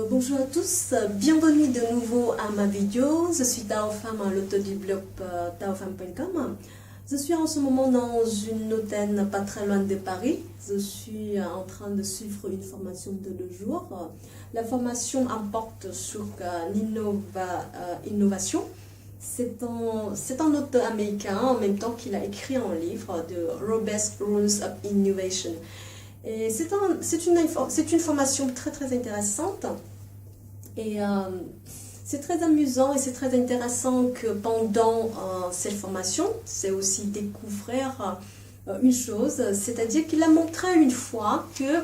Bonjour à tous, bienvenue de nouveau à ma vidéo. Je suis Tao Pham, l'auteur du blog taopham.com. Je suis en ce moment dans une hôtel pas très loin de Paris. Je suis en train de suivre une formation de 2 jours. La formation porte sur l'innovation. C'est un auteur américain en même temps qu'il a écrit un livre de Robert's Rules of Innovation. Et c'est une formation très intéressante et c'est très amusant et c'est très intéressant que pendant cette formation, c'est aussi découvrir une chose, c'est-à-dire qu'il a montré une fois que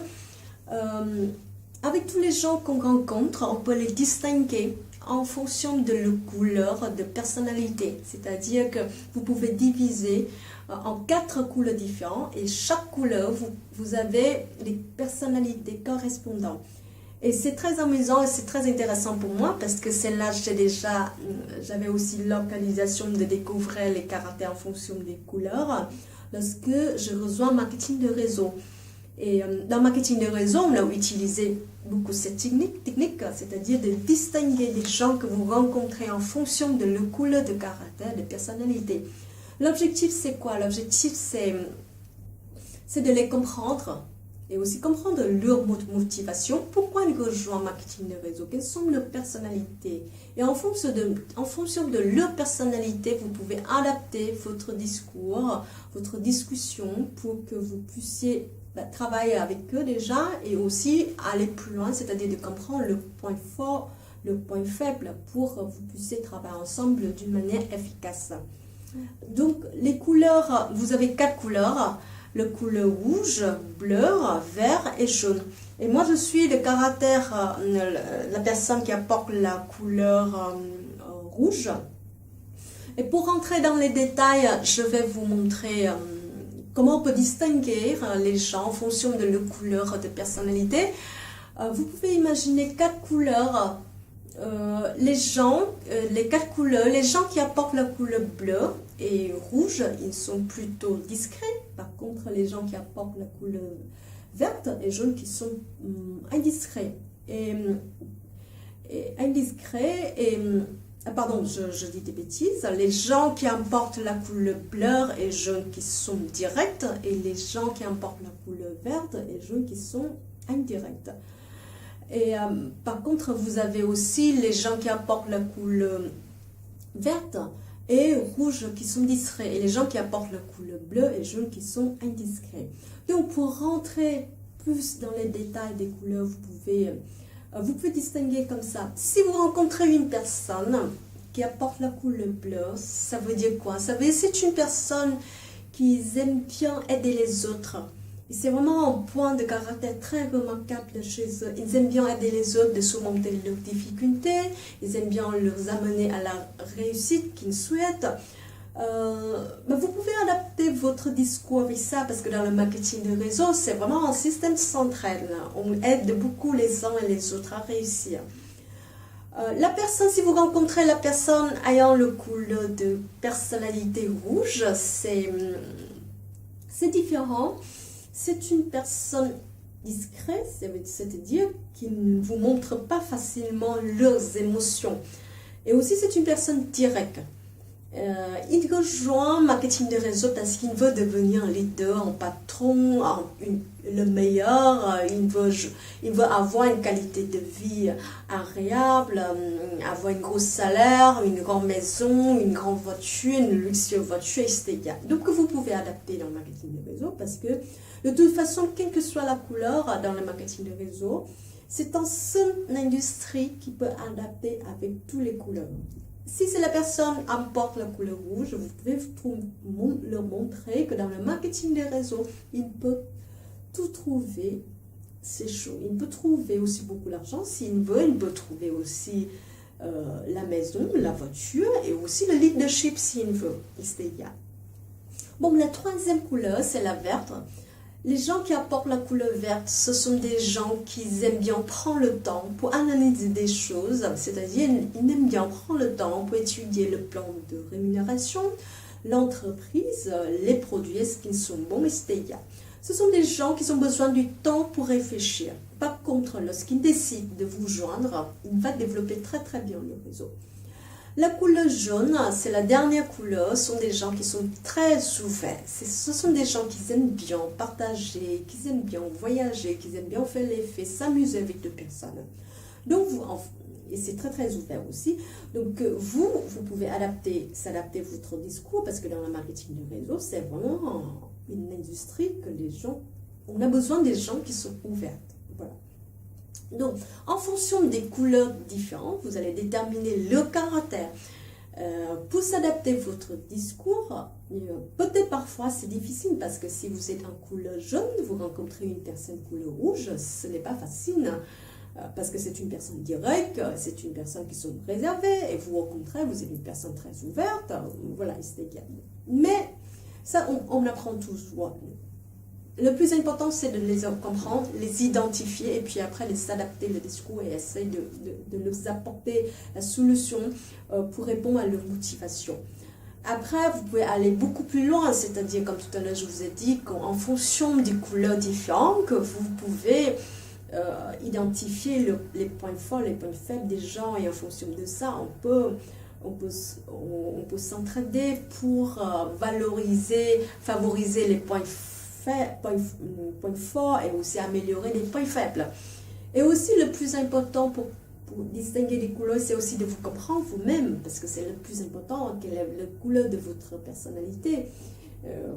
avec tous les gens qu'on rencontre, on peut les distinguer en fonction de leur couleur de personnalité, c'est-à-dire que vous pouvez diviser en 4 couleurs différentes et chaque couleur, vous avez les personnalités correspondantes. Et c'est très amusant et c'est très intéressant pour moi parce que c'est là j'avais aussi l'occasion de découvrir les caractères en fonction des couleurs lorsque je rejoins marketing de réseau. Et dans marketing de réseau, on a utilisé beaucoup cette technique, c'est-à-dire de distinguer les gens que vous rencontrez en fonction de leur couleur de caractère, de personnalité. L'objectif, c'est quoi? L'objectif, c'est de les comprendre et aussi comprendre leur motivation, pourquoi ils rejoignent marketing de réseau, quelles sont leurs personnalités. Et en fonction de leur personnalité, vous pouvez adapter votre discours, votre discussion pour que vous puissiez travailler avec eux déjà et aussi aller plus loin, c'est-à-dire de comprendre le point fort, le point faible pour que vous puissiez travailler ensemble d'une manière efficace. Donc, les couleurs, vous avez 4 couleurs, le couleur rouge, bleu, vert et jaune. Et moi, je suis le caractère, la personne qui apporte la couleur rouge. Et pour rentrer dans les détails, je vais vous montrer comment on peut distinguer les gens en fonction de leur couleur de personnalité. Vous pouvez imaginer 4 couleurs. Les 4 couleurs, les gens qui apportent la couleur bleue et rouge, ils sont plutôt discrets. Par contre, les gens qui apportent la couleur verte et jaune, qui sont indiscrets. Pardon, je dis des bêtises. Les gens qui apportent la couleur bleue et jaune qui sont directs et les gens qui apportent la couleur verte et jaune qui sont indirects. Et par contre, vous avez aussi les gens qui apportent la couleur verte et rouge qui sont discrets et les gens qui apportent la couleur bleue et jaune qui sont indiscrets. Donc, pour rentrer plus dans les détails des couleurs, vous pouvez distinguer comme ça. Si vous rencontrez une personne qui apporte la couleur bleue, ça veut dire quoi? Ça veut dire que c'est une personne qui aime bien aider les autres. C'est vraiment un point de caractère très remarquable chez eux. Ils aiment bien aider les autres de surmonter leurs difficultés. Ils aiment bien les amener à la réussite qu'ils souhaitent. Mais vous pouvez adapter votre discours avec ça parce que dans le marketing de réseau, c'est vraiment un système central. On aide beaucoup les uns et les autres à réussir. Si vous rencontrez la personne ayant le couleur de personnalité rouge, c'est différent. C'est une personne discrète, c'est-à-dire qui ne vous montre pas facilement leurs émotions. Et aussi, c'est une personne directe. Il rejoint marketing de réseau parce qu'il veut devenir un leader, un patron, le meilleur. Il veut avoir une qualité de vie agréable, avoir un gros salaire, une grande maison, une grande voiture, une luxueuse voiture, etc. Donc, vous pouvez adapter dans le marketing de réseau parce que de toute façon, quelle que soit la couleur dans le marketing de réseau, c'est un seul industrie qui peut adapter avec toutes les couleurs. Si c'est la personne apporte la couleur rouge, vous pouvez leur montrer que dans le marketing des réseaux, il peut tout trouver, c'est chaud. Il peut trouver aussi beaucoup d'argent. S'il veut, il peut trouver aussi la maison, la voiture et aussi le leadership s'il veut. Bon, la troisième couleur, c'est la verte. Les gens qui apportent la couleur verte, ce sont des gens qui aiment bien prendre le temps pour analyser des choses, c'est-à-dire ils aiment bien prendre le temps pour étudier le plan de rémunération, l'entreprise, les produits, est-ce qu'ils sont bons, etc. Ce sont des gens qui ont besoin du temps pour réfléchir. Par contre, lorsqu'ils décident de vous joindre, il va développer très très bien le réseau. La couleur jaune, c'est la dernière couleur, ce sont des gens qui sont très ouverts. Ce sont des gens qui aiment bien partager, qui aiment bien voyager, qui aiment bien faire les faits, s'amuser avec d'autres personnes. Donc, et c'est très très ouvert aussi. Donc, vous pouvez s'adapter votre discours parce que dans le marketing de réseau, c'est vraiment une industrie que les gens, on a besoin des gens qui sont ouverts. Voilà. Donc, en fonction des couleurs différentes, vous allez déterminer le caractère. Pour s'adapter votre discours, peut-être parfois c'est difficile parce que si vous êtes en couleur jaune, vous rencontrez une personne couleur rouge, ce n'est pas facile parce que c'est une personne directe, c'est une personne qui sont réservée et vous au contraire, vous êtes une personne très ouverte, voilà, c'est égal. Mais ça, on apprend toujours. Le plus important, c'est de les comprendre, les identifier et puis après les s'adapter le discours et essayer de leur apporter la solution pour répondre à leur motivation. Après, vous pouvez aller beaucoup plus loin, c'est-à-dire, comme tout à l'heure je vous ai dit, qu'en fonction des couleurs différentes, que vous pouvez identifier les points forts, les points faibles des gens et en fonction de ça, on peut s'entraider pour valoriser, favoriser les points forts et aussi améliorer les points faibles. Et aussi le plus important pour distinguer les couleurs, c'est aussi de vous comprendre vous-même, parce que c'est le plus important, quelle est la couleur de votre personnalité,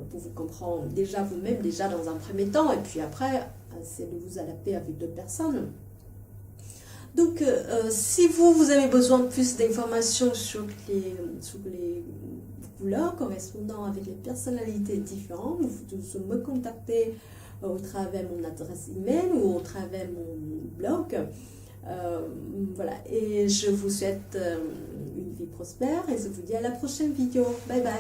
pour vous comprendre déjà vous-même, déjà dans un premier temps, et puis après, c'est de vous adapter avec d'autres personnes. Donc, si vous avez besoin de plus d'informations sur les couleurs correspondant avec les personnalités différentes, vous pouvez me contacter au travers mon adresse email ou au travers mon blog. Voilà, et je vous souhaite une vie prospère et je vous dis à la prochaine vidéo. Bye bye.